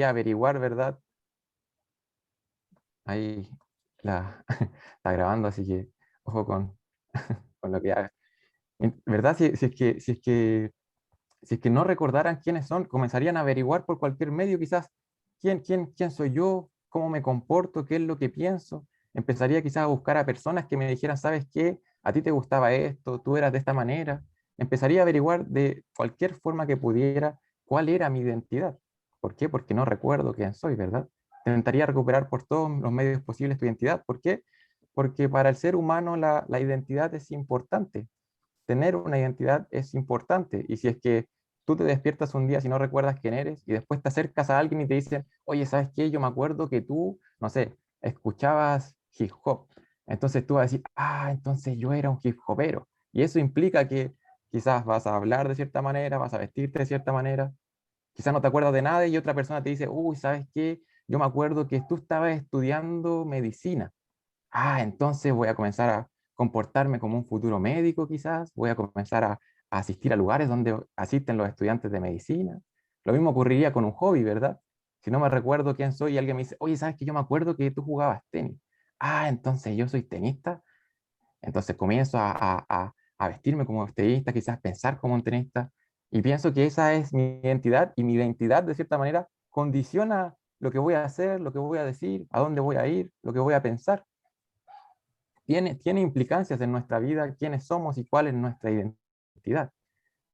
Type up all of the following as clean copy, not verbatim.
averiguar, ¿verdad? Ahí está grabando, así que ojo con lo que haga. ¿Verdad? Si es que no recordaran quiénes son, comenzarían a averiguar por cualquier medio, quizás, quién soy yo, cómo me comporto, qué es lo que pienso. Empezaría quizás a buscar a personas que me dijeran, ¿sabes qué? A ti te gustaba esto, tú eras de esta manera. Empezaría a averiguar de cualquier forma que pudiera cuál era mi identidad. ¿Por qué? Porque no recuerdo quién soy, ¿verdad? Intentaría recuperar por todos los medios posibles tu identidad. ¿Por qué? Porque para el ser humano la identidad es importante. Tener una identidad es importante. Y si es que tú te despiertas un día si no recuerdas quién eres y después te acercas a alguien y te dicen, oye, ¿sabes qué? Yo me acuerdo que tú, no sé, escuchabas hip hop. Entonces tú vas a decir, ah, entonces yo era un hip hopero. Y eso implica que quizás vas a hablar de cierta manera, vas a vestirte de cierta manera, quizás no te acuerdas de nada y otra persona te dice, uy, ¿sabes qué? Yo me acuerdo que tú estabas estudiando medicina. Ah, entonces voy a comenzar a comportarme como un futuro médico quizás, voy a comenzar a asistir a lugares donde asisten los estudiantes de medicina. Lo mismo ocurriría con un hobby, ¿verdad? Si no me recuerdo quién soy y alguien me dice, oye, ¿sabes que yo me acuerdo que tú jugabas tenis? Ah, entonces yo soy tenista. Entonces comienzo a vestirme como un tenista, quizás pensar como un tenista, y pienso que esa es mi identidad, y mi identidad de cierta manera condiciona lo que voy a hacer, lo que voy a decir, a dónde voy a ir, lo que voy a pensar. Tiene implicancias en nuestra vida, quiénes somos y cuál es nuestra identidad.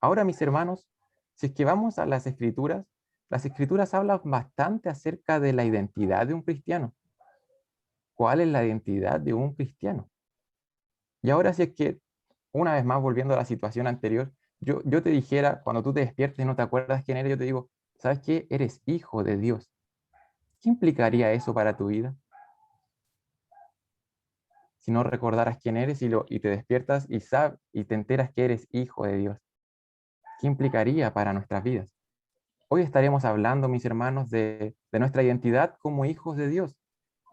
Ahora, mis hermanos, si es que vamos a las escrituras hablan bastante acerca de la identidad de un cristiano. ¿Cuál es la identidad de un cristiano? Y ahora, si es que, una vez más, volviendo a la situación anterior, yo te dijera, cuando tú te despiertes y no te acuerdas quién eres, yo te digo, ¿sabes qué? Eres hijo de Dios. ¿Qué implicaría eso para tu vida? Si no recordaras quién eres y te despiertas y te enteras que eres hijo de Dios. ¿Qué implicaría para nuestras vidas? Hoy estaremos hablando, mis hermanos, de nuestra identidad como hijos de Dios.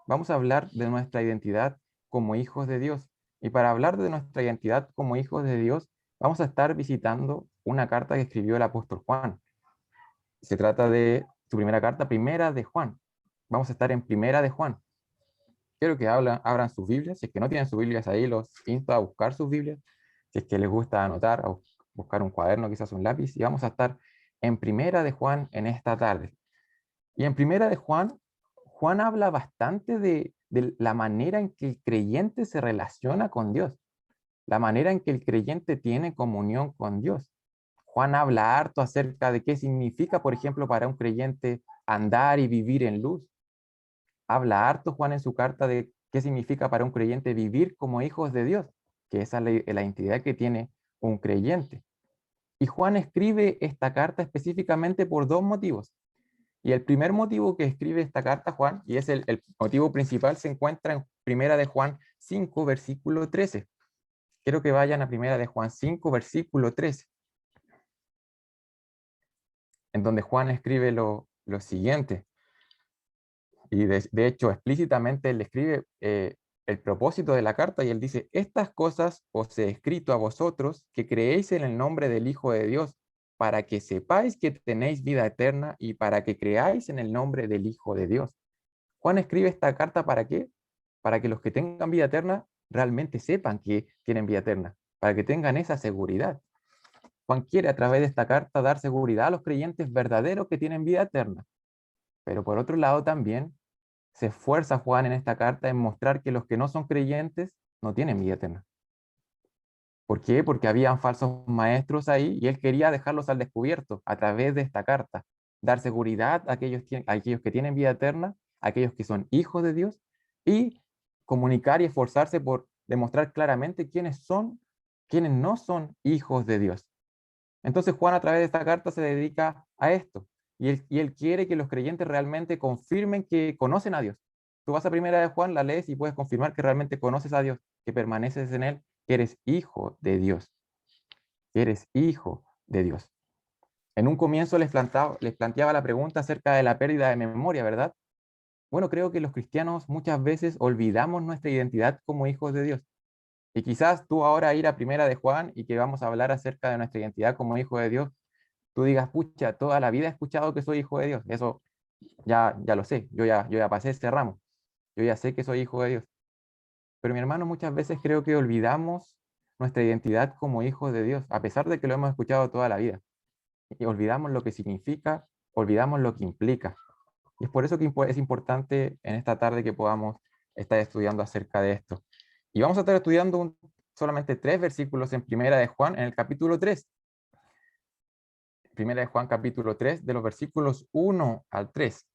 Vamos a hablar de nuestra identidad como hijos de Dios. Y para hablar de nuestra identidad como hijos de Dios, vamos a estar visitando una carta que escribió el apóstol Juan. Se trata de su primera carta, Primera de Juan. Vamos a estar en Primera de Juan. Quiero que abran sus Biblias. Si es que no tienen sus Biblias ahí, los insto a buscar sus Biblias. Si es que les gusta anotar, o buscar un cuaderno, quizás un lápiz. Y vamos a estar en Primera de Juan en esta tarde. Y en Primera de Juan, Juan habla bastante de la manera en que el creyente se relaciona con Dios, la manera en que el creyente tiene comunión con Dios. Juan habla harto acerca de qué significa, por ejemplo, para un creyente andar y vivir en luz. Habla harto Juan en su carta de qué significa para un creyente vivir como hijos de Dios, que esa es la identidad que tiene un creyente. Y Juan escribe esta carta específicamente por dos motivos. Y el primer motivo que escribe esta carta Juan, y es el motivo principal, se encuentra en Primera de Juan 5, versículo 13. Quiero que vayan a Primera de Juan 5, versículo 13, en donde Juan escribe lo siguiente. Y de hecho, explícitamente él escribe el propósito de la carta y él dice, estas cosas os he escrito a vosotros que creéis en el nombre del Hijo de Dios, para que sepáis que tenéis vida eterna y para que creáis en el nombre del Hijo de Dios. Juan escribe esta carta ¿para qué? Para que los que tengan vida eterna realmente sepan que tienen vida eterna, para que tengan esa seguridad. Juan quiere a través de esta carta dar seguridad a los creyentes verdaderos que tienen vida eterna. Pero por otro lado también se esfuerza Juan en esta carta en mostrar que los que no son creyentes no tienen vida eterna. ¿Por qué? Porque habían falsos maestros ahí y él quería dejarlos al descubierto a través de esta carta, dar seguridad a aquellos que tienen vida eterna, a aquellos que son hijos de Dios, y comunicar y esforzarse por demostrar claramente quiénes son, quiénes no son hijos de Dios. Entonces Juan a través de esta carta se dedica a esto, y él quiere que los creyentes realmente confirmen que conocen a Dios. Tú vas a Primera de Juan, la lees y puedes confirmar que realmente conoces a Dios, que permaneces en Él, que eres hijo de Dios, que eres hijo de Dios. En un comienzo les planteaba la pregunta acerca de la pérdida de memoria, ¿verdad? Bueno, creo que los cristianos muchas veces olvidamos nuestra identidad como hijos de Dios. Y quizás tú ahora ir a Primera de Juan y que vamos a hablar acerca de nuestra identidad como hijo de Dios, tú digas, pucha, toda la vida he escuchado que soy hijo de Dios. Eso ya lo sé, yo ya pasé ese ramo, yo ya sé que soy hijo de Dios. Pero mi hermano, muchas veces creo que olvidamos nuestra identidad como hijos de Dios, a pesar de que lo hemos escuchado toda la vida. Y olvidamos lo que significa, olvidamos lo que implica. Y es por eso que es importante en esta tarde que podamos estar estudiando acerca de esto. Y vamos a estar estudiando solamente 3 versículos en Primera de Juan, en el capítulo 3. Primera de Juan, capítulo 3, de los versículos 1 al 3.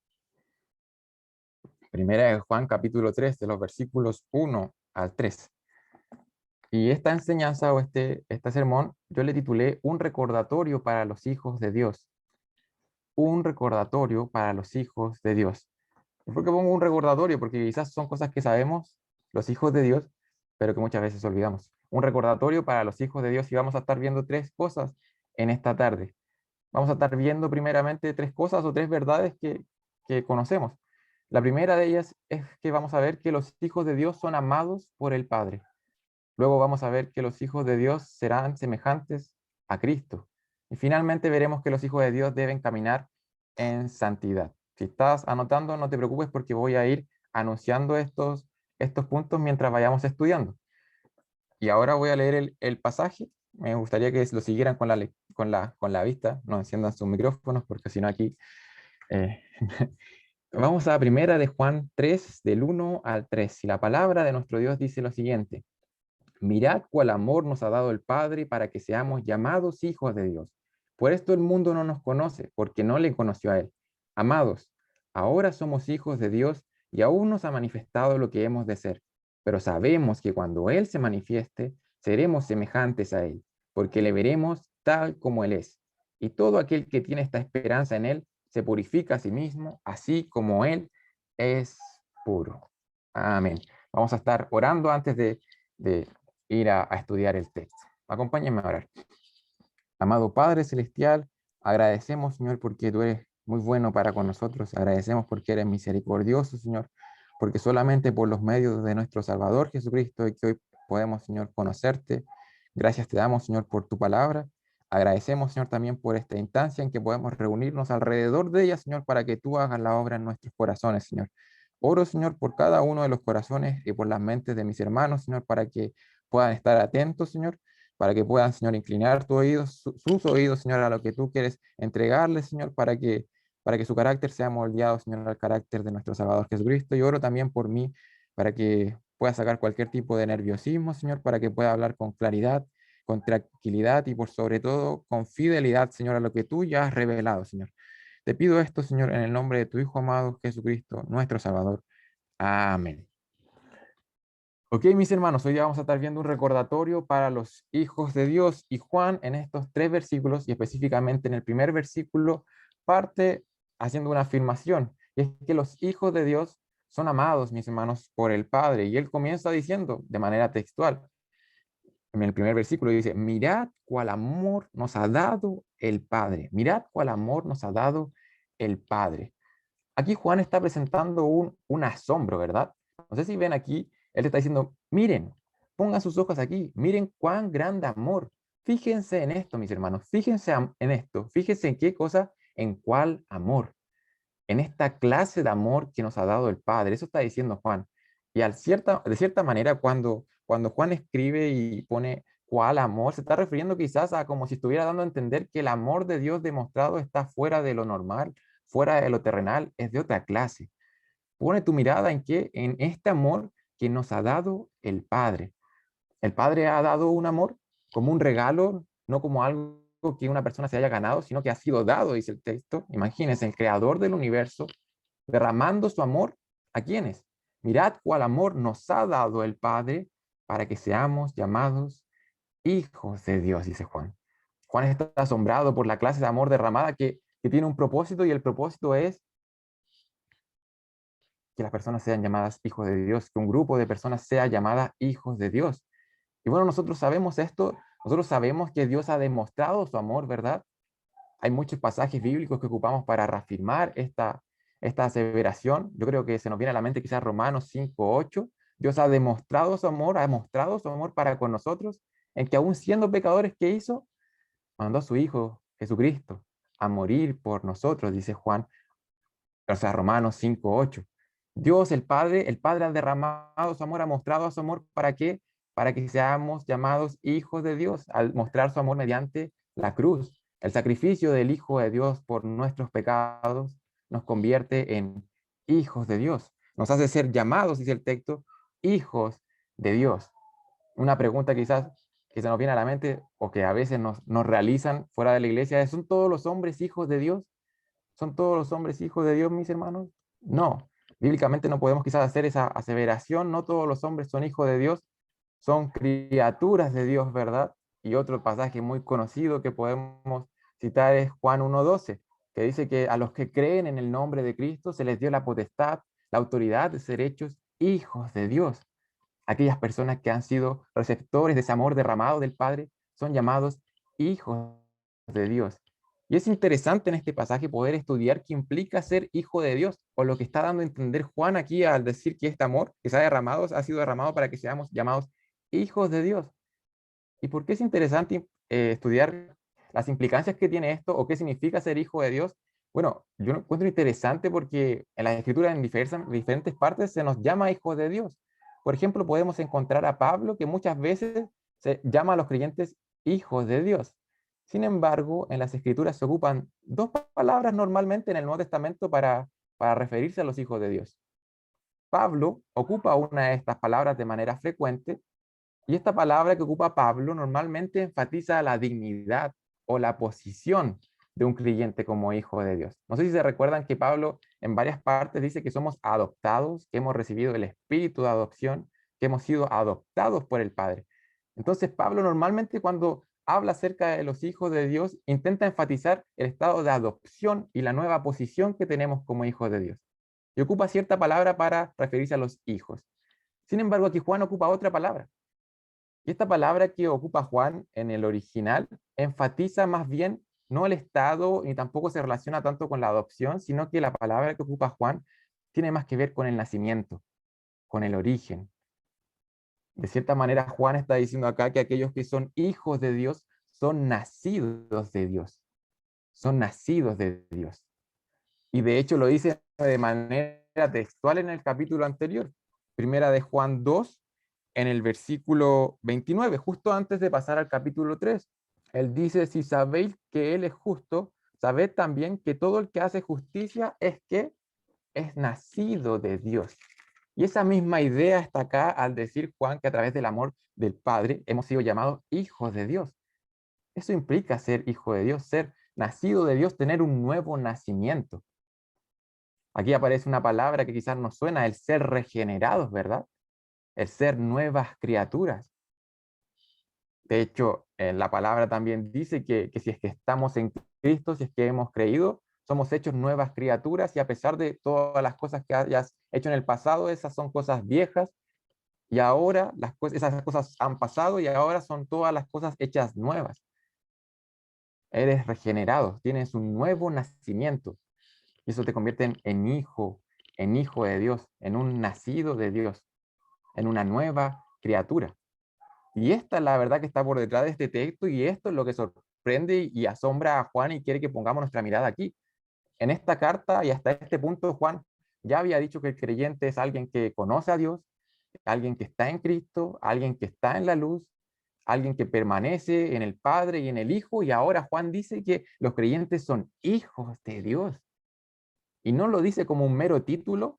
Primera de Juan, capítulo 3, de los versículos 1 al 3. Y esta enseñanza o este sermón yo le titulé Un recordatorio para los hijos de Dios. Un recordatorio para los hijos de Dios. ¿Y por qué pongo un recordatorio? Porque quizás son cosas que sabemos los hijos de Dios, pero que muchas veces olvidamos. Un recordatorio para los hijos de Dios, y vamos a estar viendo 3 cosas en esta tarde. Vamos a estar viendo primeramente 3 cosas o 3 verdades que conocemos. La primera de ellas es que vamos a ver que los hijos de Dios son amados por el Padre. Luego vamos a ver que los hijos de Dios serán semejantes a Cristo. Y finalmente veremos que los hijos de Dios deben caminar en santidad. Si estás anotando, no te preocupes porque voy a ir anunciando estos puntos mientras vayamos estudiando. Y ahora voy a leer el pasaje. Me gustaría que lo siguieran con la vista, no enciendan sus micrófonos porque si no aquí... eh, Vamos a primera de Juan 3, del 1 al 3. Y la palabra de nuestro Dios dice lo siguiente. Mirad cuál amor nos ha dado el Padre para que seamos llamados hijos de Dios. Por esto el mundo no nos conoce, porque no le conoció a Él. Amados, ahora somos hijos de Dios y aún nos ha manifestado lo que hemos de ser. Pero sabemos que cuando Él se manifieste, seremos semejantes a Él, porque le veremos tal como Él es. Y todo aquel que tiene esta esperanza en Él se purifica a sí mismo, así como Él es puro. Amén. Vamos a estar orando antes de ir a estudiar el texto. Acompáñenme a orar. Amado Padre Celestial, agradecemos, Señor, porque tú eres muy bueno para con nosotros. Agradecemos porque eres misericordioso, Señor, porque solamente por los medios de nuestro Salvador Jesucristo es que hoy podemos, Señor, conocerte. Gracias te damos, Señor, por tu palabra. Agradecemos, Señor, también por esta instancia en que podemos reunirnos alrededor de ella, Señor, para que tú hagas la obra en nuestros corazones, Señor. Oro, Señor, por cada uno de los corazones y por las mentes de mis hermanos, Señor, para que puedan estar atentos, Señor, para que puedan, Señor, inclinar tu oído, sus oídos, Señor, a lo que tú quieres entregarles, Señor, para que su carácter sea moldeado, Señor, al carácter de nuestro Salvador Jesucristo. Y oro también por mí, para que pueda sacar cualquier tipo de nerviosismo, Señor, para que pueda hablar con claridad, con tranquilidad y por sobre todo con fidelidad, Señor, a lo que tú ya has revelado, Señor. Te pido esto, Señor, en el nombre de tu Hijo amado Jesucristo, nuestro Salvador. Amén. Ok, mis hermanos, hoy día vamos a estar viendo un recordatorio para los hijos de Dios, y Juan en estos 3 versículos y específicamente en el primer versículo parte haciendo una afirmación, y es que los hijos de Dios son amados, mis hermanos, por el Padre, y él comienza diciendo de manera textual, en el primer versículo dice, mirad cuál amor nos ha dado el Padre, mirad cuál amor nos ha dado el Padre. Aquí Juan está presentando un asombro, ¿verdad? No sé si ven aquí, él está diciendo, miren, pongan sus ojos aquí, miren cuán grande amor. Fíjense en esto, mis hermanos, fíjense en esto, fíjense en qué cosa, en cuál amor, en esta clase de amor que nos ha dado el Padre. Eso está diciendo Juan. Y de cierta manera, cuando Juan escribe y pone cuál amor, se está refiriendo quizás a como si estuviera dando a entender que el amor de Dios demostrado está fuera de lo normal, fuera de lo terrenal, es de otra clase. Pone tu mirada en qué, en este amor que nos ha dado el Padre. El Padre ha dado un amor como un regalo, no como algo que una persona se haya ganado, sino que ha sido dado, dice el texto. Imagínense, el creador del universo derramando su amor a quienes. Mirad cuál amor nos ha dado el Padre para que seamos llamados hijos de Dios, dice Juan. Juan está asombrado por la clase de amor derramada que tiene un propósito, y el propósito es que las personas sean llamadas hijos de Dios, que un grupo de personas sea llamada hijos de Dios. Y bueno, nosotros sabemos esto, nosotros sabemos que Dios ha demostrado su amor, ¿verdad? Hay muchos pasajes bíblicos que ocupamos para reafirmar esta aseveración. Yo creo que se nos viene a la mente quizás Romanos 5:8. Dios ha demostrado su amor, ha mostrado su amor para con nosotros, en que aún siendo pecadores, ¿qué hizo? Mandó a su Hijo Jesucristo a morir por nosotros, dice Juan, O sea, Romanos 5:8. Dios, el Padre ha derramado su amor, ha mostrado su amor, ¿para qué? Para que seamos llamados hijos de Dios, al mostrar su amor mediante la cruz. El sacrificio del Hijo de Dios por nuestros pecados nos convierte en hijos de Dios. Nos hace ser llamados, dice el texto, hijos de Dios. Una pregunta quizás que se nos viene a la mente o que a veces nos realizan fuera de la iglesia es, ¿son todos los hombres hijos de Dios? ¿Son todos los hombres hijos de Dios, mis hermanos? No. Bíblicamente no podemos quizás hacer esa aseveración. No todos los hombres son hijos de Dios, son criaturas de Dios, ¿verdad? Y otro pasaje muy conocido que podemos citar es Juan 1:12, que dice que a los que creen en el nombre de Cristo se les dio la potestad, la autoridad de ser hechos hijos de Dios. Aquellas personas que han sido receptores de ese amor derramado del Padre son llamados hijos de Dios. Y es interesante en este pasaje poder estudiar qué implica ser hijo de Dios, o lo que está dando a entender Juan aquí al decir que este amor que se ha derramado, ha sido derramado para que seamos llamados hijos de Dios. ¿Y por qué es interesante estudiar las implicancias que tiene esto o qué significa ser hijo de Dios? Bueno, yo lo encuentro interesante porque en las escrituras en diferentes partes se nos llama hijos de Dios. Por ejemplo, podemos encontrar a Pablo que muchas veces se llama a los creyentes hijos de Dios. Sin embargo, en las escrituras se ocupan dos palabras normalmente en el Nuevo Testamento para referirse a los hijos de Dios. Pablo ocupa una de estas palabras de manera frecuente y esta palabra que ocupa Pablo normalmente enfatiza la dignidad o la posición de un creyente como hijo de Dios. No sé si se recuerdan que Pablo en varias partes dice que somos adoptados, que hemos recibido el espíritu de adopción, que hemos sido adoptados por el Padre. Entonces Pablo normalmente cuando habla acerca de los hijos de Dios intenta enfatizar el estado de adopción y la nueva posición que tenemos como hijos de Dios. Y ocupa cierta palabra para referirse a los hijos. Sin embargo, aquí Juan ocupa otra palabra. Y esta palabra que ocupa Juan en el original enfatiza más bien no el estado ni tampoco se relaciona tanto con la adopción, sino que la palabra que ocupa Juan tiene más que ver con el nacimiento, con el origen. De cierta manera, Juan está diciendo acá que aquellos que son hijos de Dios son nacidos de Dios, son nacidos de Dios. Y de hecho lo dice de manera textual en el capítulo anterior, primera de Juan 2, en el versículo 29, justo antes de pasar al capítulo 3. Él dice, si sabéis que Él es justo, sabed también que todo el que hace justicia es nacido de Dios. Y esa misma idea está acá al decir Juan que a través del amor del Padre hemos sido llamados hijos de Dios. Eso implica ser hijo de Dios, ser nacido de Dios, tener un nuevo nacimiento. Aquí aparece una palabra que quizás nos suena, el ser regenerados, ¿verdad? El ser nuevas criaturas. De hecho, la palabra también dice que si es que estamos en Cristo, si es que hemos creído, somos hechos nuevas criaturas y a pesar de todas las cosas que hayas hecho en el pasado, esas son cosas viejas y ahora esas cosas han pasado y ahora son todas las cosas hechas nuevas. Eres regenerado, tienes un nuevo nacimiento y eso te convierte en hijo de Dios, en un nacido de Dios, en una nueva criatura. Y esta es la verdad que está por detrás de este texto y esto es lo que sorprende y asombra a Juan y quiere que pongamos nuestra mirada aquí. En esta carta y hasta este punto Juan ya había dicho que el creyente es alguien que conoce a Dios, alguien que está en Cristo, alguien que está en la luz, alguien que permanece en el Padre y en el Hijo, y ahora Juan dice que los creyentes son hijos de Dios. Y no lo dice como un mero título,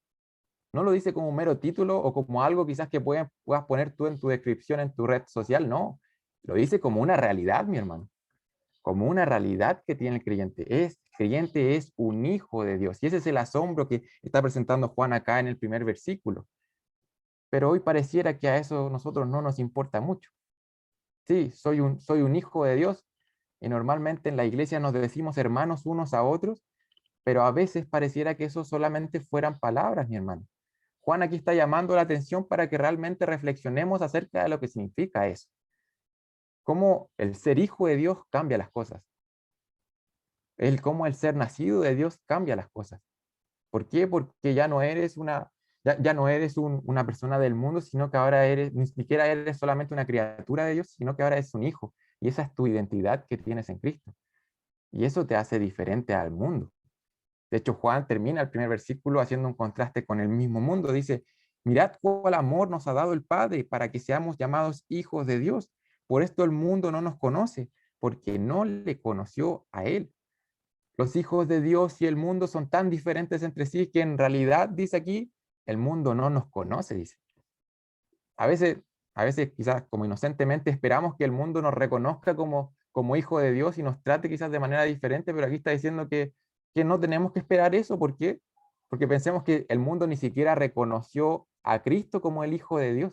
no lo dice como un mero título o como algo quizás que puedas poner tú en tu descripción en tu red social, no. Lo dice como una realidad, mi hermano. Como una realidad que tiene el creyente. Creyente es un hijo de Dios. Y ese es el asombro que está presentando Juan acá en el primer versículo. Pero hoy pareciera que a eso nosotros no nos importa mucho. Sí, soy un hijo de Dios y normalmente en la iglesia nos decimos hermanos unos a otros, pero a veces pareciera que eso solamente fueran palabras, mi hermano. Juan aquí está llamando la atención para que realmente reflexionemos acerca de lo que significa eso. Cómo el ser hijo de Dios cambia las cosas. Cómo el ser nacido de Dios cambia las cosas. ¿Por qué? Porque ya no eres ya no eres una persona del mundo, sino que ahora ni siquiera eres solamente una criatura de Dios, sino que ahora eres un hijo. Y esa es tu identidad que tienes en Cristo. Y eso te hace diferente al mundo. De hecho, Juan termina el primer versículo haciendo un contraste con el mismo mundo. Dice, mirad cuál amor nos ha dado el Padre para que seamos llamados hijos de Dios. Por esto el mundo no nos conoce, porque no le conoció a Él. Los hijos de Dios y el mundo son tan diferentes entre sí que en realidad, dice aquí, el mundo no nos conoce, dice. A veces, a veces quizás como inocentemente esperamos que el mundo nos reconozca como hijo de Dios y nos trate quizás de manera diferente, pero aquí está diciendo que no tenemos que esperar eso. ¿Por qué? Porque pensemos que el mundo ni siquiera reconoció a Cristo como el Hijo de Dios.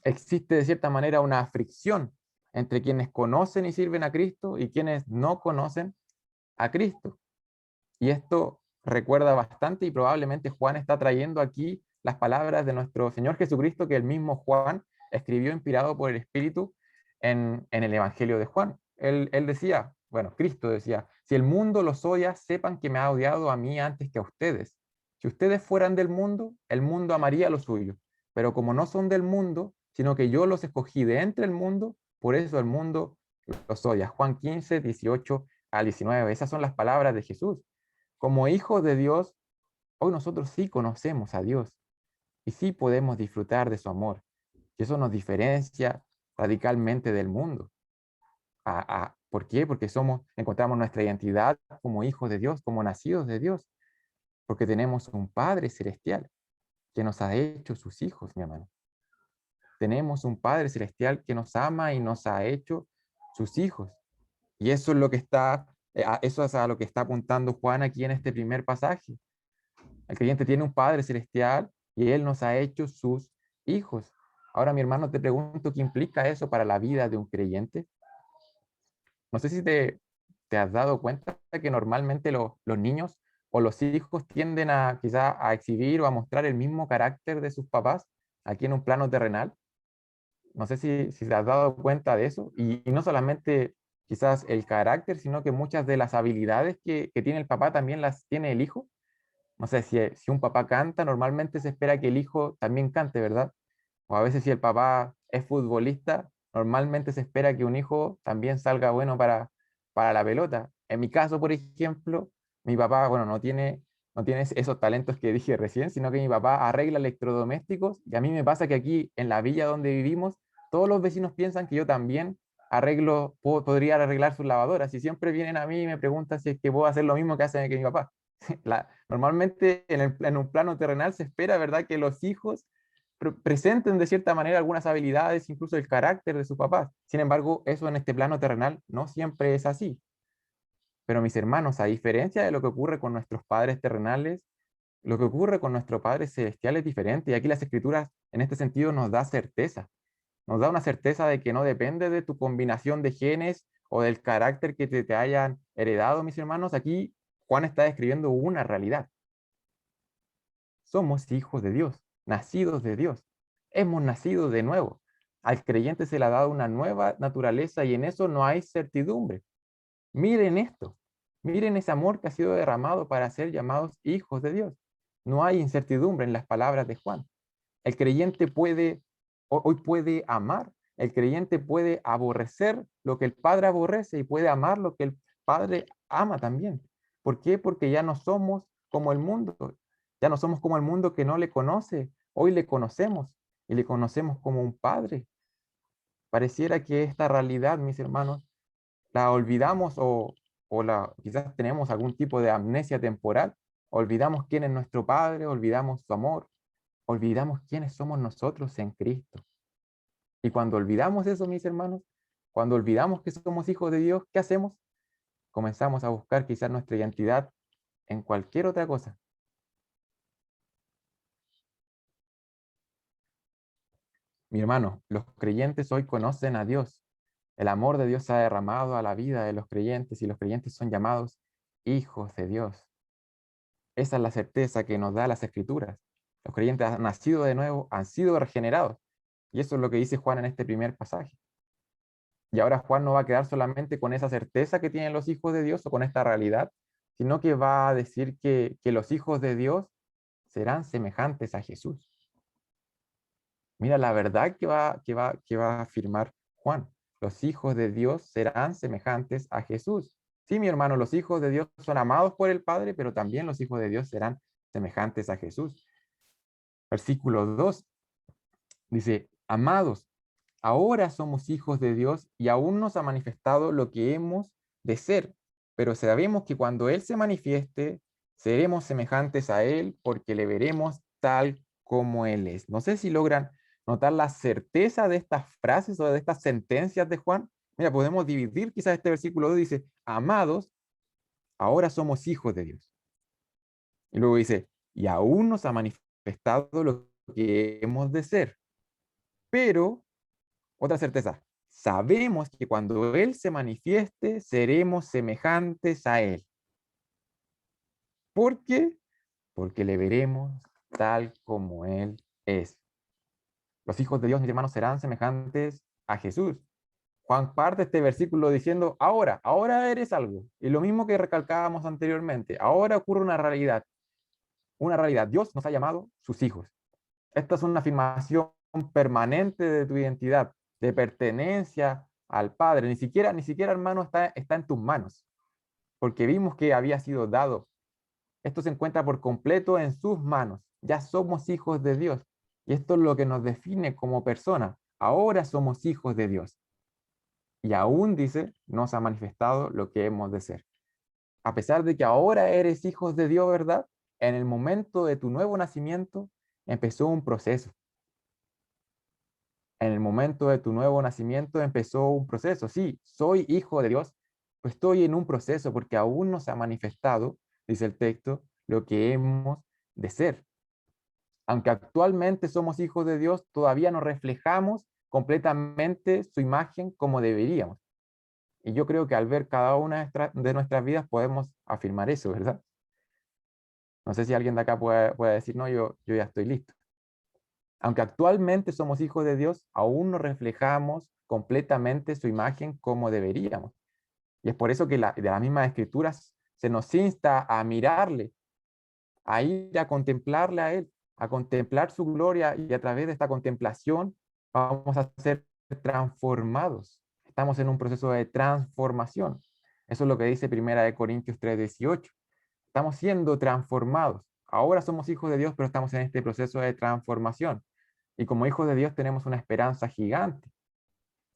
Existe de cierta manera una fricción entre quienes conocen y sirven a Cristo y quienes no conocen a Cristo. Y esto recuerda bastante y probablemente Juan está trayendo aquí las palabras de nuestro Señor Jesucristo que el mismo Juan escribió inspirado por el Espíritu en el Evangelio de Juan. Él decía, bueno, Cristo decía, si el mundo los odia, sepan que me ha odiado a mí antes que a ustedes. Si ustedes fueran del mundo, el mundo amaría lo suyo. Pero como no son del mundo, sino que yo los escogí de entre el mundo, por eso el mundo los odia. Juan 15, 18 al 19. Esas son las palabras de Jesús. Como hijos de Dios, hoy nosotros sí conocemos a Dios y sí podemos disfrutar de su amor. Y eso nos diferencia radicalmente del mundo. ¿Por qué? Porque encontramos nuestra identidad como hijos de Dios, como nacidos de Dios, porque tenemos un Padre celestial que nos ha hecho sus hijos, mi hermano. Tenemos un Padre celestial que nos ama y nos ha hecho sus hijos. Y eso es lo que eso es a lo que está apuntando Juan aquí en este primer pasaje. El creyente tiene un Padre celestial y Él nos ha hecho sus hijos. Ahora, mi hermano, te pregunto, ¿qué implica eso para la vida de un creyente? No sé si te has dado cuenta que normalmente los niños o los hijos tienden a quizá a exhibir o a mostrar el mismo carácter de sus papás aquí en un plano terrenal. No sé si te has dado cuenta de eso. Y no solamente quizás el carácter, sino que muchas de las habilidades que tiene el papá también las tiene el hijo. No sé, si un papá canta, normalmente se espera que el hijo también cante, ¿verdad? O a veces si el papá es futbolista, normalmente se espera que un hijo también salga bueno para la pelota. En mi caso, por ejemplo, mi papá, bueno, no tiene esos talentos que dije recién, sino que mi papá arregla electrodomésticos y a mí me pasa que aquí en la villa donde vivimos, todos los vecinos piensan que yo también podría arreglar sus lavadoras y siempre vienen a mí y me preguntan si es que puedo hacer lo mismo que hace que mi papá. Normalmente en un plano terrenal se espera, ¿verdad?, que los hijos presenten de cierta manera algunas habilidades, incluso el carácter de sus papás. Sin embargo, eso en este plano terrenal no siempre es así. Pero mis hermanos, a diferencia de lo que ocurre con nuestros padres terrenales, lo que ocurre con nuestro Padre Celestial es diferente. Y aquí las Escrituras, en este sentido, nos da certeza. Nos da una certeza de que no depende de tu combinación de genes o del carácter que te hayan heredado, mis hermanos. Aquí Juan está describiendo una realidad. Somos hijos de Dios, nacidos de Dios. Hemos nacido de nuevo. Al creyente se le ha dado una nueva naturaleza y en eso no hay certidumbre. Miren esto. Miren ese amor que ha sido derramado para ser llamados hijos de Dios. No hay incertidumbre en las palabras de Juan. El creyente hoy puede amar. El creyente puede aborrecer lo que el Padre aborrece y puede amar lo que el Padre ama también. ¿Por qué? Porque ya no somos como el mundo. Ya no somos como el mundo que no le conoce. Hoy le conocemos y le conocemos como un Padre. Pareciera que esta realidad, mis hermanos, la olvidamos o quizás tenemos algún tipo de amnesia temporal. Olvidamos quién es nuestro Padre, olvidamos su amor, olvidamos quiénes somos nosotros en Cristo. Y cuando olvidamos eso, mis hermanos, cuando olvidamos que somos hijos de Dios, ¿qué hacemos? Comenzamos a buscar quizás nuestra identidad en cualquier otra cosa. Mi hermano, los creyentes hoy conocen a Dios. El amor de Dios se ha derramado a la vida de los creyentes y los creyentes son llamados hijos de Dios. Esa es la certeza que nos da las Escrituras. Los creyentes han nacido de nuevo, han sido regenerados. Y eso es lo que dice Juan en este primer pasaje. Y ahora Juan no va a quedar solamente con esa certeza que tienen los hijos de Dios o con esta realidad, sino que va a decir que los hijos de Dios serán semejantes a Jesús. Mira la verdad que va a afirmar Juan. Los hijos de Dios serán semejantes a Jesús. Sí, mi hermano, los hijos de Dios son amados por el Padre, pero también los hijos de Dios serán semejantes a Jesús. Versículo 2 dice, amados, ahora somos hijos de Dios y aún nos ha manifestado lo que hemos de ser, pero sabemos que cuando Él se manifieste, seremos semejantes a Él porque le veremos tal como Él es. No sé si logran notar la certeza de estas frases o de estas sentencias de Juan. Mira, podemos dividir quizás este versículo 2, dice, amados, ahora somos hijos de Dios. Y luego dice, y aún nos ha manifestado lo que hemos de ser, pero otra certeza, sabemos que cuando Él se manifieste, seremos semejantes a Él. ¿Por qué? Porque le veremos tal como Él es. Los hijos de Dios, mis hermanos, serán semejantes a Jesús. Juan parte este versículo diciendo, ahora eres algo. Y lo mismo que recalcábamos anteriormente, ahora ocurre una realidad. Una realidad. Dios nos ha llamado sus hijos. Esta es una afirmación permanente de tu identidad, de pertenencia al Padre. Ni siquiera, hermano, está en tus manos, porque vimos que había sido dado. Esto se encuentra por completo en sus manos. Ya somos hijos de Dios. Y esto es lo que nos define como persona. Ahora somos hijos de Dios. Y aún, dice, nos ha manifestado lo que hemos de ser. A pesar de que ahora eres hijos de Dios, ¿verdad? En el momento de tu nuevo nacimiento empezó un proceso. En el momento de tu nuevo nacimiento empezó un proceso. Sí, soy hijo de Dios, pero estoy en un proceso porque aún no se ha manifestado, dice el texto, lo que hemos de ser. Aunque actualmente somos hijos de Dios, todavía no reflejamos completamente su imagen como deberíamos. Y yo creo que al ver cada una de nuestras vidas podemos afirmar eso, ¿verdad? No sé si alguien de acá puede decir, no, yo ya estoy listo. Aunque actualmente somos hijos de Dios, aún no reflejamos completamente su imagen como deberíamos. Y es por eso que de las mismas escrituras se nos insta a mirarle, a ir a contemplarle a Él, a contemplar su gloria, y a través de esta contemplación vamos a ser transformados. Estamos en un proceso de transformación. Eso es lo que dice 1 Corintios 3:18. Estamos siendo transformados. Ahora somos hijos de Dios, pero estamos en este proceso de transformación. Y como hijos de Dios tenemos una esperanza gigante.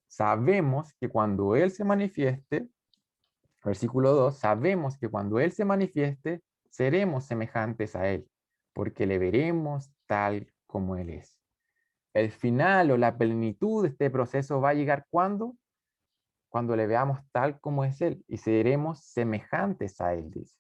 Sabemos que cuando Él se manifieste, versículo 2, sabemos que cuando Él se manifieste, seremos semejantes a Él, porque le veremos tal como Él es. El final o la plenitud de este proceso va a llegar ¿cuándo? Cuando le veamos tal como es Él y seremos semejantes a Él, dice.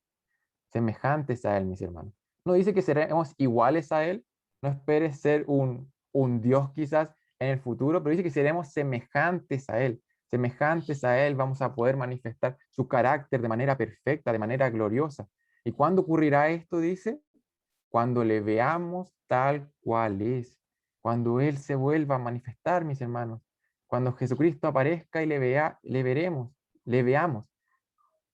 Semejantes a Él, mis hermanos. No dice que seremos iguales a Él, no esperes ser un Dios quizás en el futuro, pero dice que seremos semejantes a Él. Semejantes a Él vamos a poder manifestar su carácter de manera perfecta, de manera gloriosa. ¿Y cuándo ocurrirá esto? Dice, cuando le veamos tal cual es, cuando Él se vuelva a manifestar, mis hermanos, cuando Jesucristo aparezca y le veremos, le veamos,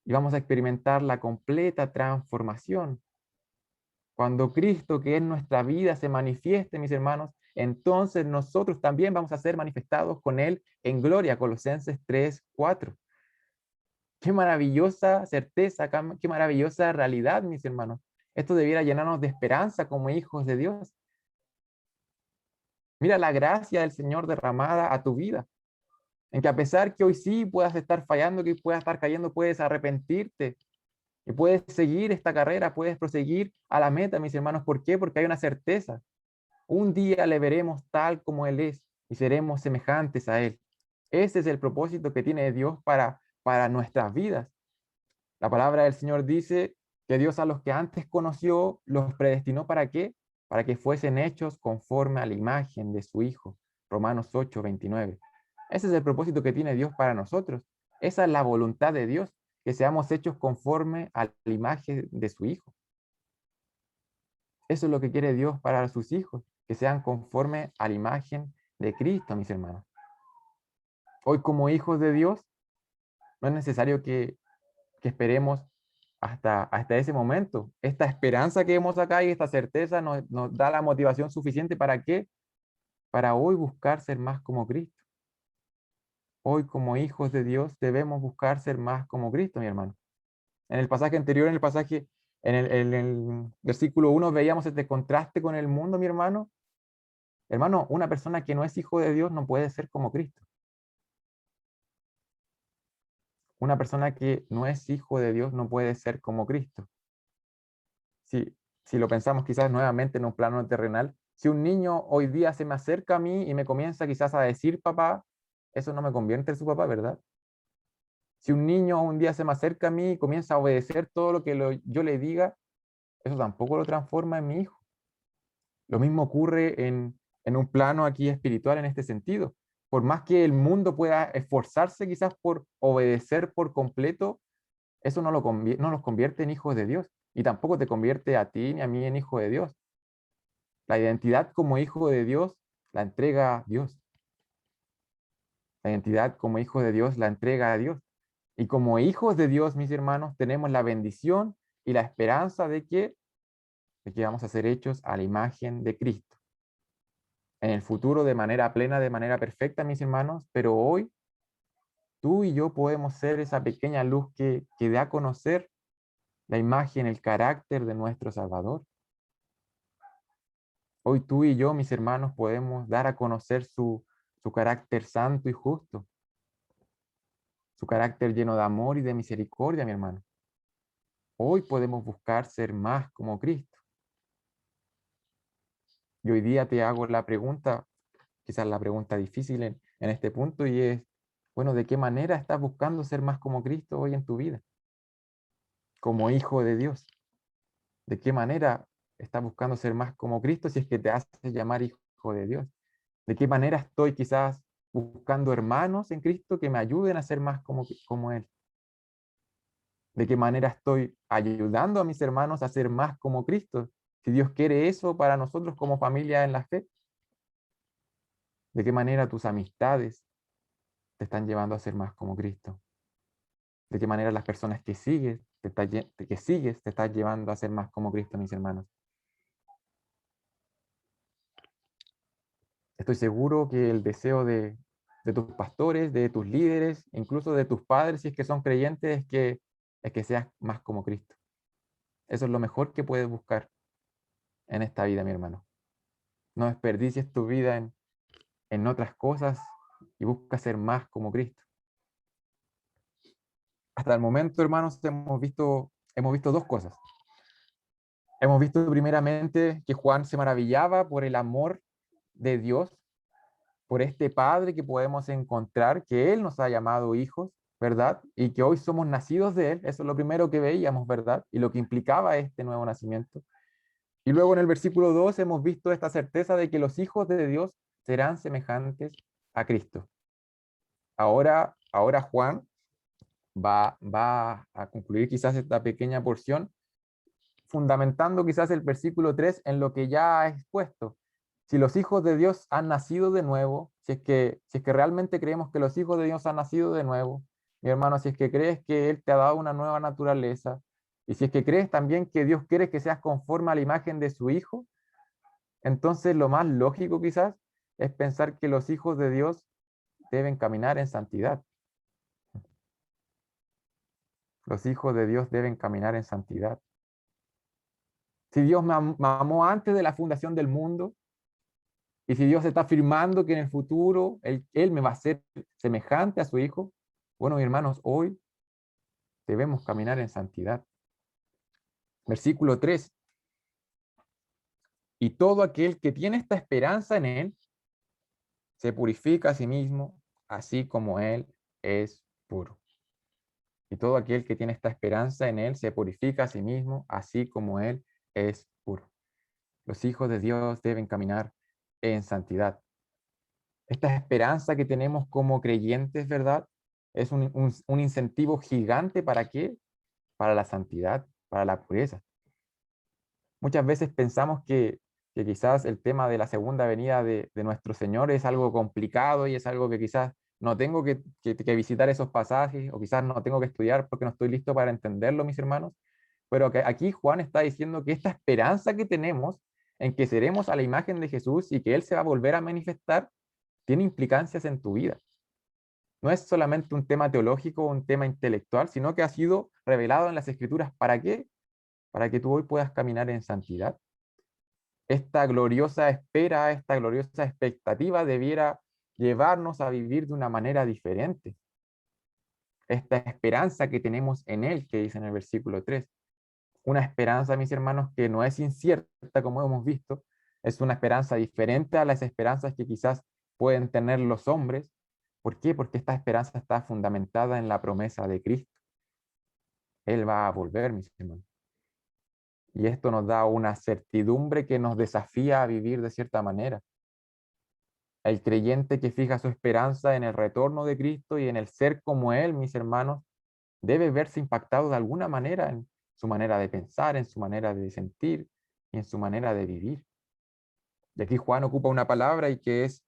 y vamos a experimentar la completa transformación. Cuando Cristo, que es nuestra vida, se manifieste, mis hermanos, entonces nosotros también vamos a ser manifestados con Él en gloria. Colosenses 3:4. Qué maravillosa certeza, qué maravillosa realidad, mis hermanos. Esto debiera llenarnos de esperanza como hijos de Dios. Mira la gracia del Señor derramada a tu vida, en que a pesar que hoy sí puedas estar fallando, que puedas estar cayendo, puedes arrepentirte, y puedes seguir esta carrera, puedes proseguir a la meta, mis hermanos. ¿Por qué? Porque hay una certeza. Un día le veremos tal como Él es y seremos semejantes a Él. Ese es el propósito que tiene Dios para nuestras vidas. La palabra del Señor dice que Dios a los que antes conoció los predestinó ¿para qué? Para que fuesen hechos conforme a la imagen de su Hijo. Romanos 8:29. Ese es el propósito que tiene Dios para nosotros. Esa es la voluntad de Dios, que seamos hechos conforme a la imagen de su Hijo. Eso es lo que quiere Dios para sus hijos, que sean conforme a la imagen de Cristo, mis hermanos. Hoy como hijos de Dios, no es necesario que esperemos hasta ese momento. Esta esperanza que vemos acá y esta certeza nos da la motivación suficiente para qué? Para hoy buscar ser más como Cristo. Hoy como hijos de Dios debemos buscar ser más como Cristo, mi hermano. En el pasaje anterior, en el versículo 1, veíamos este contraste con el mundo, mi hermano. Hermano, una persona que no es hijo de Dios no puede ser como Cristo. Una persona que no es hijo de Dios no puede ser como Cristo. Si lo pensamos quizás nuevamente en un plano terrenal, si un niño hoy día se me acerca a mí y me comienza quizás a decir papá, eso no me convierte en su papá, ¿verdad? Si un niño un día se me acerca a mí y comienza a obedecer todo lo que yo le diga, eso tampoco lo transforma en mi hijo. Lo mismo ocurre en un plano aquí espiritual en este sentido. Por más que el mundo pueda esforzarse quizás por obedecer por completo, eso no los convierte en hijos de Dios y tampoco te convierte a ti ni a mí en hijo de Dios. La identidad como hijo de Dios la entrega Dios. La identidad como hijo de Dios la entrega a Dios. Y como hijos de Dios, mis hermanos, tenemos la bendición y la esperanza de que vamos a ser hechos a la imagen de Cristo. En el futuro de manera plena, de manera perfecta, mis hermanos, pero hoy tú y yo podemos ser esa pequeña luz que dé a conocer la imagen, el carácter de nuestro Salvador. Hoy tú y yo, mis hermanos, podemos dar a conocer su carácter santo y justo, su carácter lleno de amor y de misericordia, mi hermano. Hoy podemos buscar ser más como Cristo. Y hoy día te hago la pregunta, quizás la pregunta difícil en este punto, y es, bueno, ¿de qué manera estás buscando ser más como Cristo hoy en tu vida? Como hijo de Dios. ¿De qué manera estás buscando ser más como Cristo si es que te haces llamar hijo de Dios? ¿De qué manera estoy quizás buscando hermanos en Cristo que me ayuden a ser más como Él? ¿De qué manera estoy ayudando a mis hermanos a ser más como Cristo? Si Dios quiere eso para nosotros como familia en la fe. ¿De qué manera tus amistades te están llevando a ser más como Cristo? ¿De qué manera las personas que sigues te están llevando a ser más como Cristo, mis hermanos? Estoy seguro que el deseo de tus pastores, de tus líderes, incluso de tus padres, si es que son creyentes, es que seas más como Cristo. Eso es lo mejor que puedes buscar en esta vida, mi hermano. No desperdicies tu vida en otras cosas y busca ser más como Cristo. Hasta el momento, hermanos, hemos visto dos cosas. Hemos visto primeramente que Juan se maravillaba por el amor de Dios, por este Padre que podemos encontrar, que Él nos ha llamado hijos, ¿verdad? Y que hoy somos nacidos de Él. Eso es lo primero que veíamos, ¿verdad? Y lo que implicaba este nuevo nacimiento. Y luego en el versículo 2 hemos visto esta certeza de que los hijos de Dios serán semejantes a Cristo. Ahora Juan va a concluir quizás esta pequeña porción fundamentando quizás el versículo 3 en lo que ya ha expuesto. Si los hijos de Dios han nacido de nuevo, si es que realmente creemos que los hijos de Dios han nacido de nuevo, mi hermano, si es que crees que Él te ha dado una nueva naturaleza, y si es que crees también que Dios quiere que seas conforme a la imagen de su Hijo, entonces lo más lógico quizás es pensar que los hijos de Dios deben caminar en santidad. Los hijos de Dios deben caminar en santidad. Si Dios me amó antes de la fundación del mundo, y si Dios está afirmando que en el futuro Él me va a hacer semejante a su Hijo, bueno, mis hermanos, hoy debemos caminar en santidad. Versículo 3. Y todo aquel que tiene esta esperanza en Él, se purifica a sí mismo, así como Él es puro. Y todo aquel que tiene esta esperanza en Él, se purifica a sí mismo, así como Él es puro. Los hijos de Dios deben caminar en santidad. Esta esperanza que tenemos como creyentes, ¿verdad? Es un incentivo gigante ¿para qué? Para la santidad, para la pureza. Muchas veces pensamos que quizás el tema de la segunda venida de nuestro Señor es algo complicado y es algo que quizás no tengo que visitar esos pasajes o quizás no tengo que estudiar porque no estoy listo para entenderlo, mis hermanos. Pero que aquí Juan está diciendo que esta esperanza que tenemos en que seremos a la imagen de Jesús y que Él se va a volver a manifestar, tiene implicancias en tu vida. No es solamente un tema teológico o un tema intelectual, sino que ha sido revelado en las Escrituras. ¿Para qué? Para que tú hoy puedas caminar en santidad. Esta gloriosa espera, esta gloriosa expectativa debiera llevarnos a vivir de una manera diferente. Esta esperanza que tenemos en Él, que dice en el versículo 3. Una esperanza, mis hermanos, que no es incierta, como hemos visto, es una esperanza diferente a las esperanzas que quizás pueden tener los hombres. ¿Por qué? Porque esta esperanza está fundamentada en la promesa de Cristo. Él va a volver, mis hermanos. Y esto nos da una certidumbre que nos desafía a vivir de cierta manera. El creyente que fija su esperanza en el retorno de Cristo y en el ser como Él, mis hermanos, debe verse impactado de alguna manera en su manera de pensar, en su manera de sentir y en su manera de vivir. Y aquí Juan ocupa una palabra y que es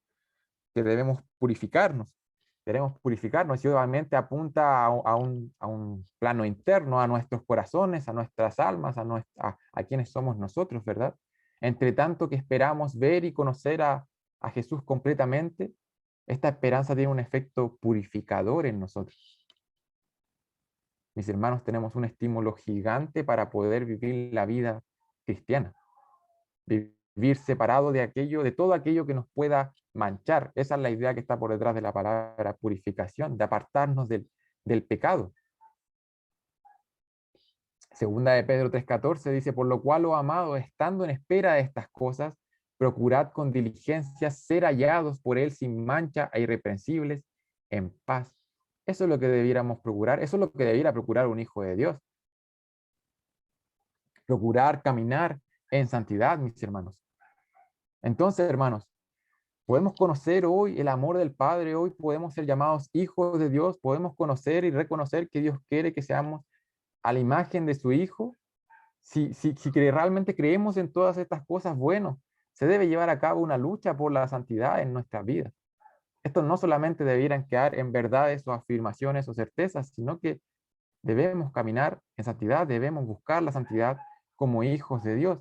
que debemos purificarnos. Debemos purificarnos y obviamente apunta a un plano interno, a nuestros corazones, a nuestras almas, a quienes somos nosotros, ¿verdad? Entre tanto que esperamos ver y conocer a Jesús completamente, esta esperanza tiene un efecto purificador en nosotros. Mis hermanos, tenemos un estímulo gigante para poder vivir la vida cristiana. Vivir separado de aquello, de todo aquello que nos pueda manchar. Esa es la idea que está por detrás de la palabra purificación, de apartarnos del pecado. Segunda de Pedro 3:14 dice, por lo cual, oh amado, estando en espera de estas cosas, procurad con diligencia ser hallados por Él sin mancha e irreprensibles, en paz. Eso es lo que debiéramos procurar, eso es lo que debiera procurar un hijo de Dios. Procurar caminar en santidad, mis hermanos. Entonces, hermanos, podemos conocer hoy el amor del Padre, hoy podemos ser llamados hijos de Dios, podemos conocer y reconocer que Dios quiere que seamos a la imagen de su Hijo. Si realmente creemos en todas estas cosas, bueno, se debe llevar a cabo una lucha por la santidad en nuestras vidas. Esto no solamente debieran quedar en verdades o afirmaciones o certezas, sino que debemos caminar en santidad, debemos buscar la santidad como hijos de Dios.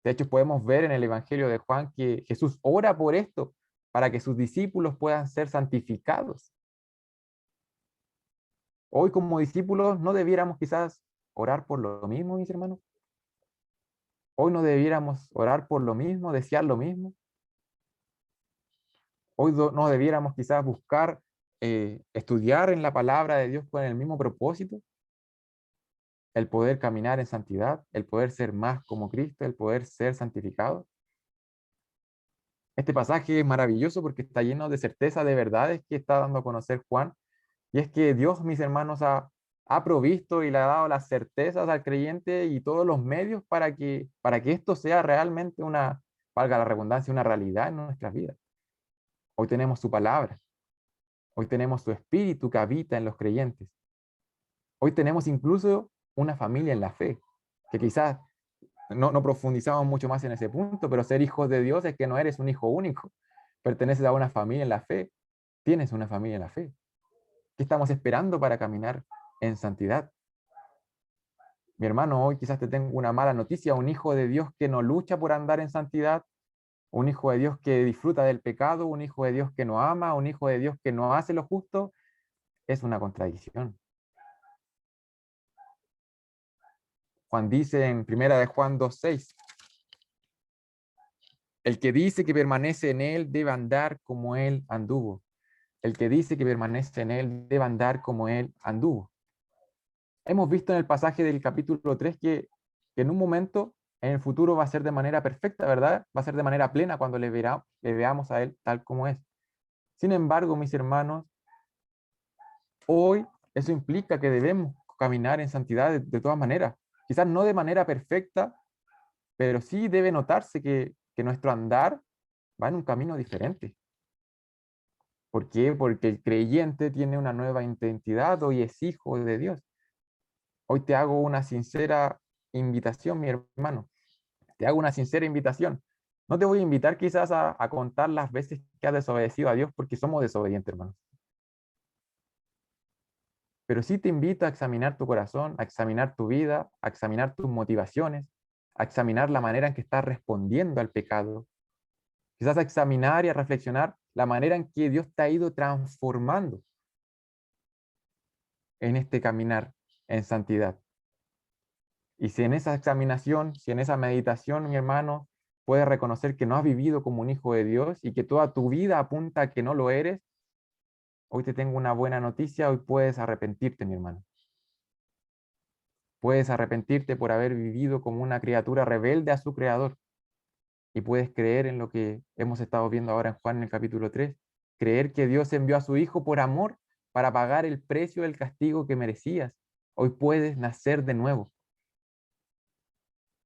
De hecho, podemos ver en el Evangelio de Juan que Jesús ora por esto, para que sus discípulos puedan ser santificados. Hoy como discípulos no debiéramos quizás orar por lo mismo, mis hermanos. Hoy no debiéramos orar por lo mismo, desear lo mismo. Hoy no debiéramos quizás buscar estudiar en la palabra de Dios con el mismo propósito, el poder caminar en santidad, el poder ser más como Cristo, el poder ser santificado. Este pasaje es maravilloso porque está lleno de certeza, de verdades que está dando a conocer Juan. Y es que Dios, mis hermanos, ha provisto y le ha dado las certezas al creyente y todos los medios para que esto sea realmente una, valga la redundancia, una realidad en nuestras vidas. Hoy tenemos su palabra. Hoy tenemos su espíritu que habita en los creyentes. Hoy tenemos incluso una familia en la fe, que quizás no profundizamos mucho más en ese punto, pero ser hijos de Dios es que no eres un hijo único, perteneces a una familia en la fe, tienes una familia en la fe. ¿Qué estamos esperando para caminar en santidad? Mi hermano, hoy quizás te tengo una mala noticia, un hijo de Dios que no lucha por andar en santidad, un hijo de Dios que disfruta del pecado, un hijo de Dios que no ama, un hijo de Dios que no hace lo justo, es una contradicción. Juan dice en primera de Juan 2:6, el que dice que permanece en él debe andar como él anduvo. El que dice que permanece en él debe andar como él anduvo. Hemos visto en el pasaje del capítulo 3 que en un momento, en el futuro, va a ser de manera perfecta, ¿verdad? Va a ser de manera plena cuando le veamos a él tal como es. Sin embargo, mis hermanos, hoy eso implica que debemos caminar en santidad de todas maneras. Quizás no de manera perfecta, pero sí debe notarse que nuestro andar va en un camino diferente. ¿Por qué? Porque el creyente tiene una nueva identidad, hoy es hijo de Dios. Hoy te hago una sincera invitación, mi hermano. Te hago una sincera invitación. No te voy a invitar quizás a contar las veces que has desobedecido a Dios, porque somos desobedientes, hermanos. Pero sí te invito a examinar tu corazón, a examinar tu vida, a examinar tus motivaciones, a examinar la manera en que estás respondiendo al pecado. Quizás a examinar y a reflexionar la manera en que Dios te ha ido transformando en este caminar. en santidad. Y si en esa examinación, si en esa meditación, mi hermano, puedes reconocer que no has vivido como un hijo de Dios y que toda tu vida apunta a que no lo eres, hoy te tengo una buena noticia, hoy puedes arrepentirte, mi hermano. Puedes arrepentirte por haber vivido como una criatura rebelde a su creador y puedes creer en lo que hemos estado viendo ahora en Juan en el capítulo 3, creer que Dios envió a su Hijo por amor para pagar el precio del castigo que merecías. Hoy puedes nacer de nuevo.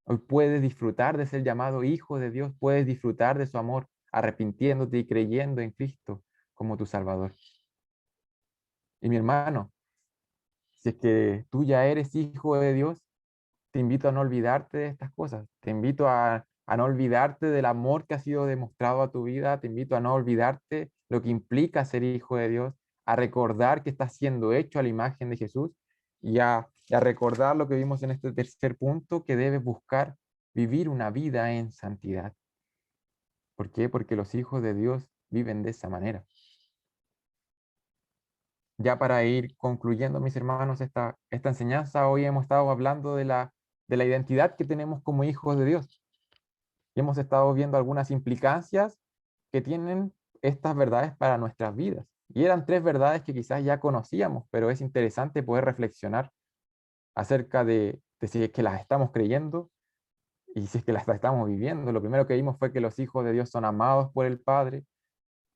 Hoy puedes disfrutar de ser llamado hijo de Dios, puedes disfrutar de su amor, arrepintiéndote y creyendo en Cristo como tu Salvador. Y mi hermano, si es que tú ya eres hijo de Dios, te invito a no olvidarte de estas cosas. Te invito a no olvidarte del amor que ha sido demostrado a tu vida. Te invito a no olvidarte lo que implica ser hijo de Dios, a recordar que estás siendo hecho a la imagen de Jesús y a recordar lo que vimos en este tercer punto, que debes buscar vivir una vida en santidad. ¿Por qué? Porque los hijos de Dios viven de esa manera. Ya para ir concluyendo, mis hermanos, esta enseñanza, hoy hemos estado hablando de la identidad que tenemos como hijos de Dios. Y hemos estado viendo algunas implicancias que tienen estas verdades para nuestras vidas. Y eran tres verdades que quizás ya conocíamos, pero es interesante poder reflexionar acerca de si es que las estamos creyendo y si es que las estamos viviendo. Lo primero que vimos fue que los hijos de Dios son amados por el Padre,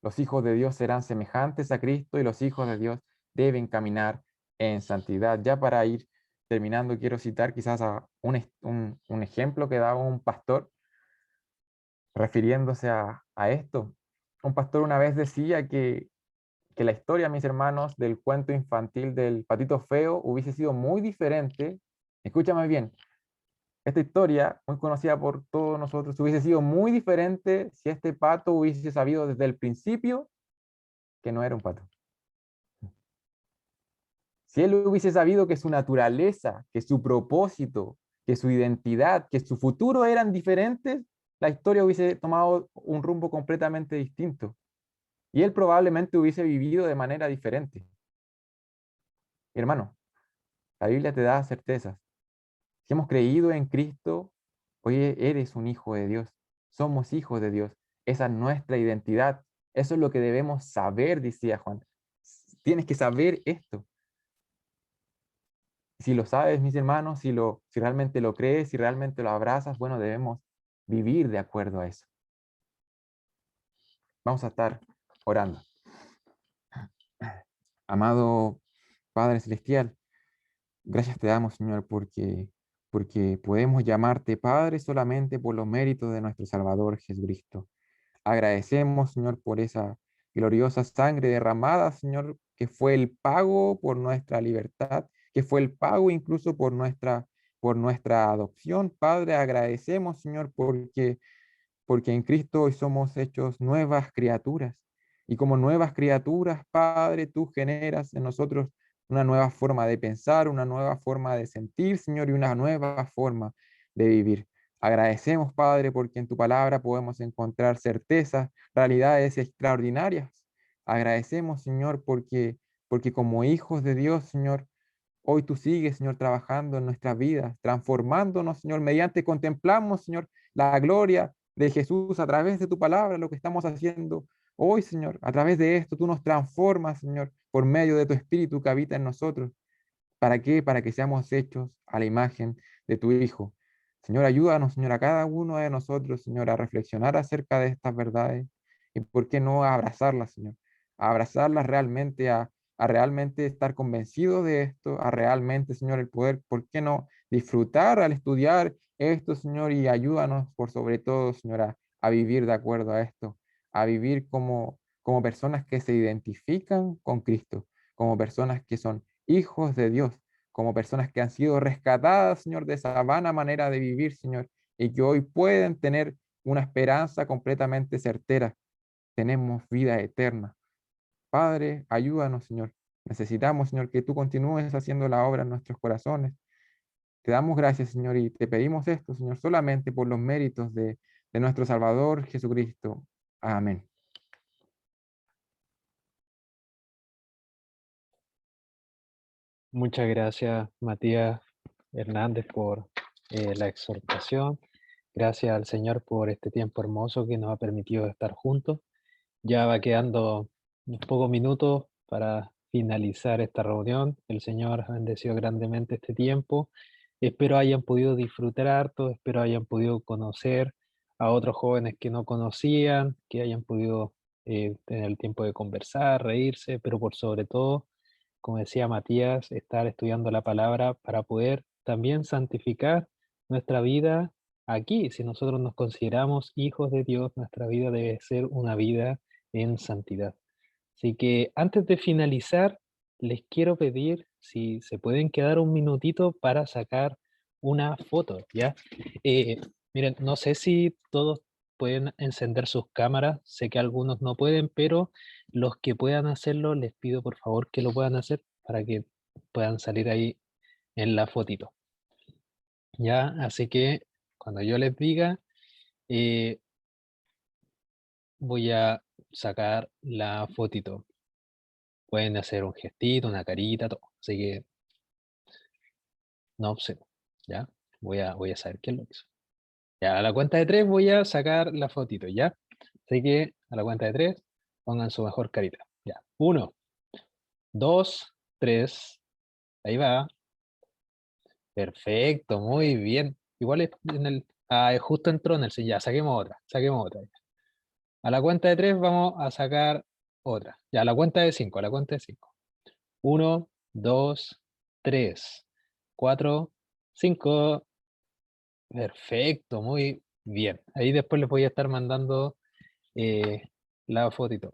los hijos de Dios serán semejantes a Cristo y los hijos de Dios deben caminar en santidad. Ya para ir terminando, quiero citar quizás a un ejemplo que daba un pastor refiriéndose a esto. Un pastor una vez decía que la historia, mis hermanos, del cuento infantil del patito feo hubiese sido muy diferente. Escúchame bien, esta historia, muy conocida por todos nosotros, hubiese sido muy diferente si este pato hubiese sabido desde el principio que no era un pato. Si él hubiese sabido que su naturaleza, que su propósito, que su identidad, que su futuro eran diferentes, la historia hubiese tomado un rumbo completamente distinto. Y él probablemente hubiese vivido de manera diferente. Mi hermano, la Biblia te da certezas. Si hemos creído en Cristo, hoy eres un hijo de Dios. Somos hijos de Dios. Esa es nuestra identidad. Eso es lo que debemos saber, decía Juan. Tienes que saber esto. Si lo sabes, mis hermanos, si realmente lo crees, si realmente lo abrazas, bueno, debemos vivir de acuerdo a eso. Vamos a estar orando. Amado Padre Celestial, gracias te damos, Señor, porque podemos llamarte Padre solamente por los méritos de nuestro Salvador Jesucristo. Agradecemos, Señor, por esa gloriosa sangre derramada, Señor, que fue el pago por nuestra libertad, que fue el pago incluso por nuestra adopción. Padre, agradecemos, Señor, porque en Cristo hoy somos hechos nuevas criaturas. Y como nuevas criaturas, Padre, tú generas en nosotros una nueva forma de pensar, una nueva forma de sentir, Señor, y una nueva forma de vivir. Agradecemos, Padre, porque en tu palabra podemos encontrar certezas, realidades extraordinarias. Agradecemos, Señor, porque como hijos de Dios, Señor, hoy tú sigues, Señor, trabajando en nuestras vidas, transformándonos, Señor, mediante contemplamos, Señor, la gloria de Jesús a través de tu palabra, lo que estamos haciendo hoy, Señor. A través de esto tú nos transformas, Señor, por medio de tu Espíritu que habita en nosotros. ¿Para qué? Para que seamos hechos a la imagen de tu Hijo. Señor, ayúdanos, Señor, a cada uno de nosotros, Señor, a reflexionar acerca de estas verdades y por qué no a abrazarlas, Señor, a abrazarlas realmente, a realmente estar convencidos de esto, a realmente, Señor, el poder, ¿por qué no disfrutar al estudiar esto, Señor? Y ayúdanos, por sobre todo, Señor, a vivir de acuerdo a esto, a vivir como personas que se identifican con Cristo, como personas que son hijos de Dios, como personas que han sido rescatadas, Señor, de esa vana manera de vivir, Señor, y que hoy pueden tener una esperanza completamente certera. Tenemos vida eterna. Padre, ayúdanos, Señor. Necesitamos, Señor, que tú continúes haciendo la obra en nuestros corazones. Te damos gracias, Señor, y te pedimos esto, Señor, solamente por los méritos de nuestro Salvador Jesucristo. Amén. Muchas gracias, Matías Hernández, por la exhortación. Gracias al Señor por este tiempo hermoso que nos ha permitido estar juntos. Ya va quedando unos pocos minutos para finalizar esta reunión. El Señor ha bendecido grandemente este tiempo. Espero hayan podido disfrutar harto, espero hayan podido conocer a otros jóvenes que no conocían, que hayan podido tener el tiempo de conversar, reírse, pero por sobre todo, como decía Matías, estar estudiando la palabra para poder también santificar nuestra vida aquí. Si nosotros nos consideramos hijos de Dios, nuestra vida debe ser una vida en santidad. Así que antes de finalizar, les quiero pedir si se pueden quedar un minutito para sacar una foto, ¿ya? Eh, Miren, no sé si todos pueden encender sus cámaras, sé que algunos no pueden, pero los que puedan hacerlo, les pido por favor que lo puedan hacer para que puedan salir ahí en la fotito, ¿ya? Así que cuando yo les diga, eh, voy a sacar la fotito. Pueden hacer un gestito, una carita, todo. Así que no observo, ¿ya? Voy a saber qué es lo que hizo. Ya, a la cuenta de tres voy a sacar la fotito, ¿ya? Así que a la cuenta de tres, pongan su mejor carita. Ya. Uno, dos, tres. Ahí va. Perfecto, muy bien. Igual es en el. Ah, justo entró en el. Sí, ya, saquemos otra. Saquemos otra. A la cuenta de tres vamos a sacar otra. Ya, a la cuenta de cinco, a la cuenta de cinco. Uno, dos, tres, cuatro, cinco. Perfecto, muy bien. Ahí después les voy a estar mandando la fotito.